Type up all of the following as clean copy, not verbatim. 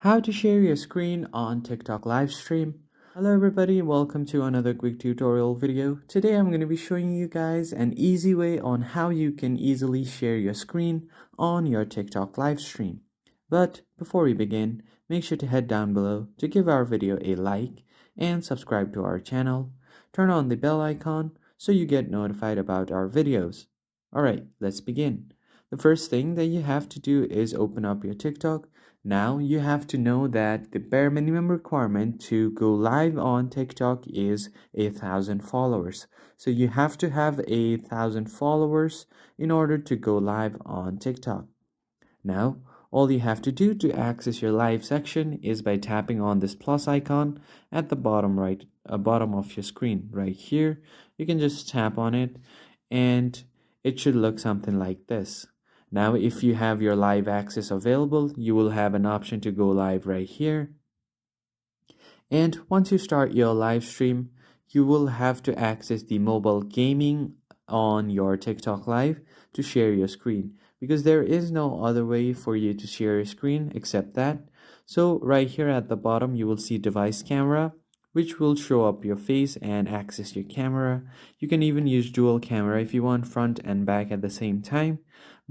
How to share your screen on TikTok live stream. Hello everybody, welcome to another quick tutorial video. Today I'm going to be showing you guys an easy way on how you can easily share your screen on your TikTok live stream. But before we begin, make sure to head down below to give our video a like and subscribe to our channel. Turn on the bell icon so you get notified about our videos. Alright, let's begin. The first thing that you have to do is open up your TikTok. Now you have to know that the bare minimum requirement to go live on TikTok is 1,000 followers. So you have to have 1,000 followers in order to go live on TikTok. Now, all you have to do to access your live section is by tapping on this plus icon at the bottom of your screen right here. You can just tap on it and it should look something like this. Now, if you have your live access available, you will have an option to go live right here. And once you start your live stream, you will have to access the mobile gaming on your TikTok live to share your screen, because there is no other way for you to share your screen except that. So right here at the bottom, you will see device camera, which will show up your face and access your camera. You can even use dual camera if you want, front and back at the same time.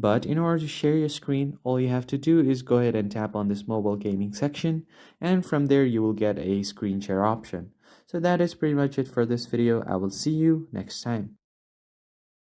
But in order to share your screen, all you have to do is go ahead and tap on this mobile gaming section, and from there you will get a screen share option. So that is pretty much it for this video. I will see you next time.